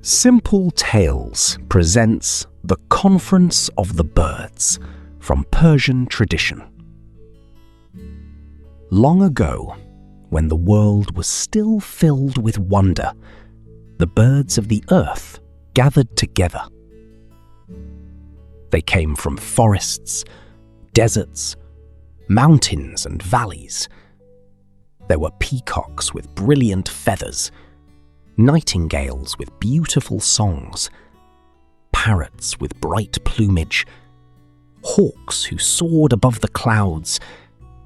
Simple Tales presents The Conference of the Birds from Persian tradition. Long ago, when the world was still filled with wonder, the birds of the earth gathered together. They came from forests, deserts, mountains and valleys. There were peacocks with brilliant feathers, nightingales with beautiful songs, parrots with bright plumage, hawks who soared above the clouds,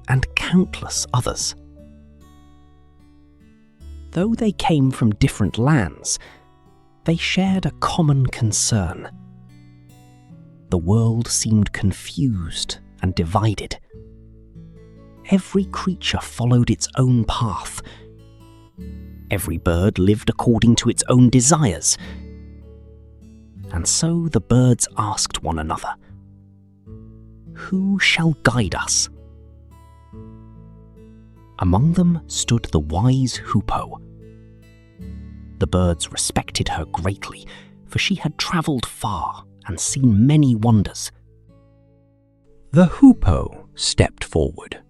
and countless others. Though they came from different lands, they shared a common concern. The world seemed confused and divided. Every creature followed its own path. Every bird lived according to its own desires. And so the birds asked one another, "Who shall guide us?" Among them stood the wise Hoopoe. The birds respected her greatly, for she had travelled far and seen many wonders. The Hoopoe stepped forward.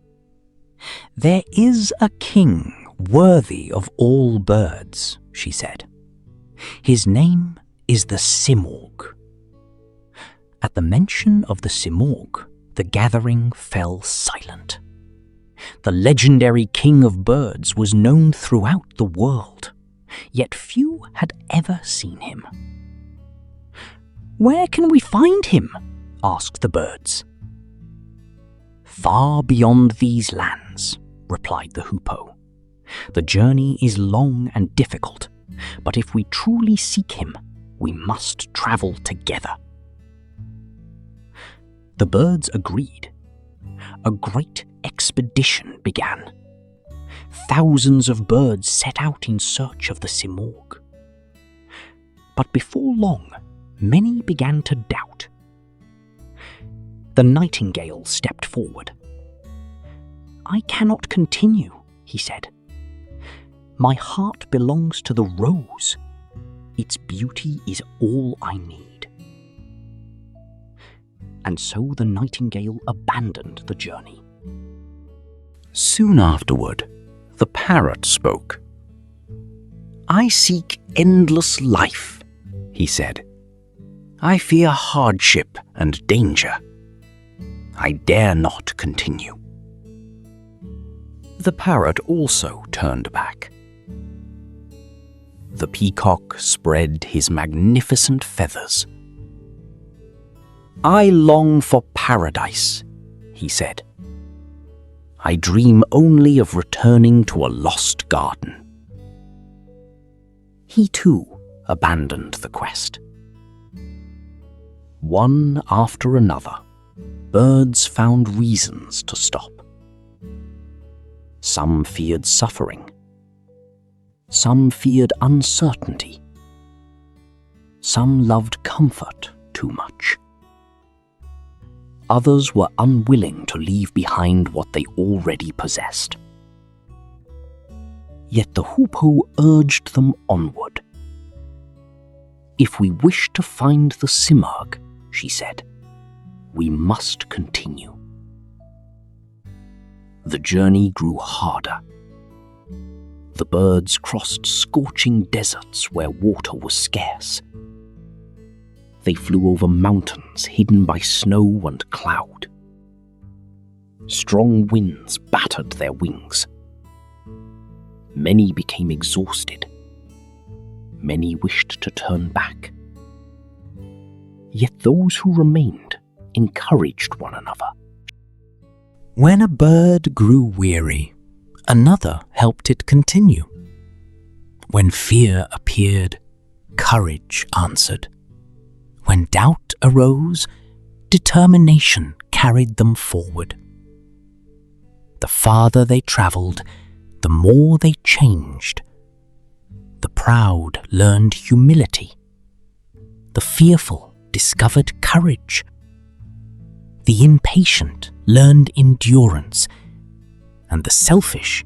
"There is a king worthy of all birds," she said. "His name is the Simurgh." At the mention of the Simurgh, the gathering fell silent. The legendary king of birds was known throughout the world, yet few had ever seen him. "Where can we find him?" asked the birds. "Far beyond these lands," replied the Hoopoe. "The journey is long and difficult, but if we truly seek him, we must travel together." The birds agreed. A great expedition began. Thousands of birds set out in search of the Simurgh. But before long, many began to doubt. The nightingale stepped forward. "I cannot continue," he said. "My heart belongs to the rose. Its beauty is all I need." And so the nightingale abandoned the journey. Soon afterward, the parrot spoke. "I seek endless life," he said. "I fear hardship and danger. I dare not continue." The parrot also turned back. The peacock spread his magnificent feathers. "I long for paradise," he said. "I dream only of returning to a lost garden." He too abandoned the quest. One after another, birds found reasons to stop. Some feared suffering. Some feared uncertainty. Some loved comfort too much. Others were unwilling to leave behind what they already possessed. Yet the Hoopoe urged them onward. "If we wish to find the Simurgh," she said, "we must continue." The journey grew harder. The birds crossed scorching deserts where water was scarce. They flew over mountains hidden by snow and cloud. Strong winds battered their wings. Many became exhausted. Many wished to turn back. Yet those who remained encouraged one another. When a bird grew weary, another helped it continue. When fear appeared, courage answered. When doubt arose, determination carried them forward. The farther they travelled, the more they changed. The proud learned humility. The fearful discovered courage. The impatient learned endurance, and the selfish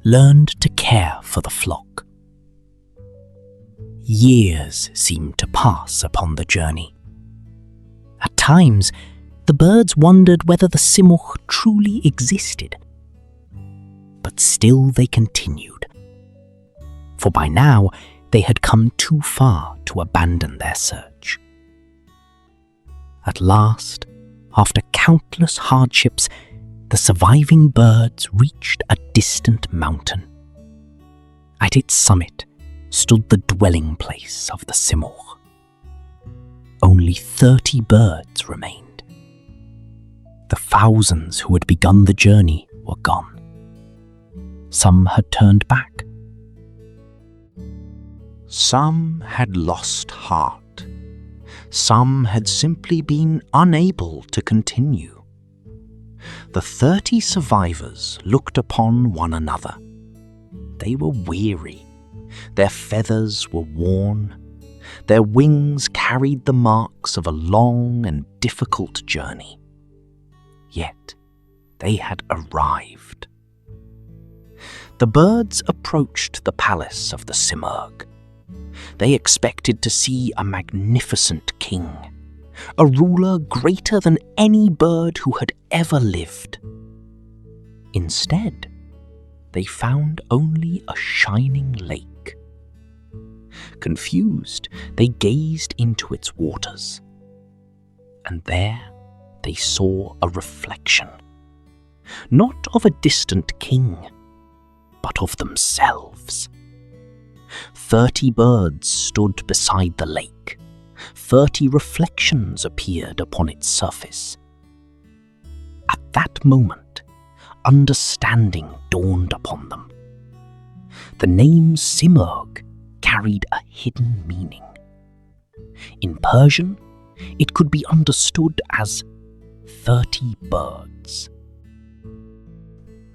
learned to care for the flock. Years seemed to pass upon the journey. At times, the birds wondered whether the Simurgh truly existed. But still they continued, for by now they had come too far to abandon their search. At last, after countless hardships, the surviving birds reached a distant mountain. At its summit stood the dwelling place of the Simurgh. Only 30 birds remained. The thousands who had begun the journey were gone. Some had turned back. Some had lost heart. Some had simply been unable to continue. The 30 survivors looked upon one another. They were weary. Their feathers were worn. Their wings carried the marks of a long and difficult journey. Yet they had arrived. The birds approached the palace of the Simurgh. They expected to see a magnificent king, a ruler greater than any bird who had ever lived. Instead, they found only a shining lake. Confused, they gazed into its waters, and there they saw a reflection, not of a distant king, but of themselves. 30 birds stood beside the lake. 30 reflections appeared upon its surface. At that moment, understanding dawned upon them. The name Simurgh carried a hidden meaning. In Persian, it could be understood as 30 birds.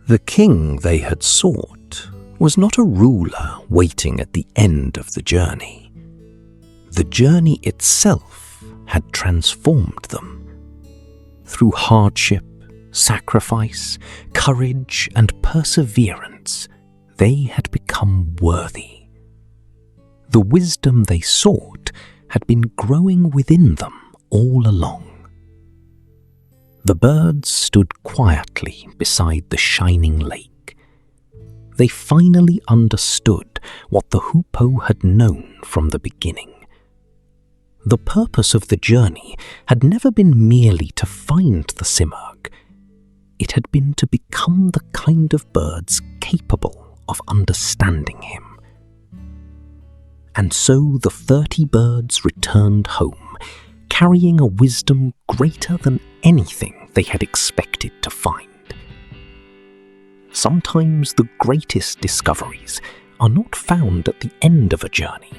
The king they had sought was not a ruler waiting at the end of the journey. The journey itself had transformed them. Through hardship, sacrifice, courage, and perseverance, they had become worthy. The wisdom they sought had been growing within them all along. The birds stood quietly beside the shining lake. They finally understood what the Hoopoe had known from the beginning. The purpose of the journey had never been merely to find the Simurgh. It had been to become the kind of birds capable of understanding him. And so the 30 birds returned home, carrying a wisdom greater than anything they had expected to find. Sometimes the greatest discoveries are not found at the end of a journey.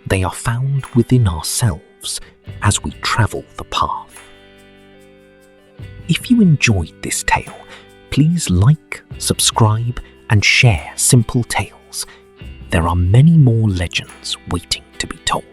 They are found within ourselves as we travel the path. If you enjoyed this tale, please like, subscribe, and share Simple Tales. There are many more legends waiting to be told.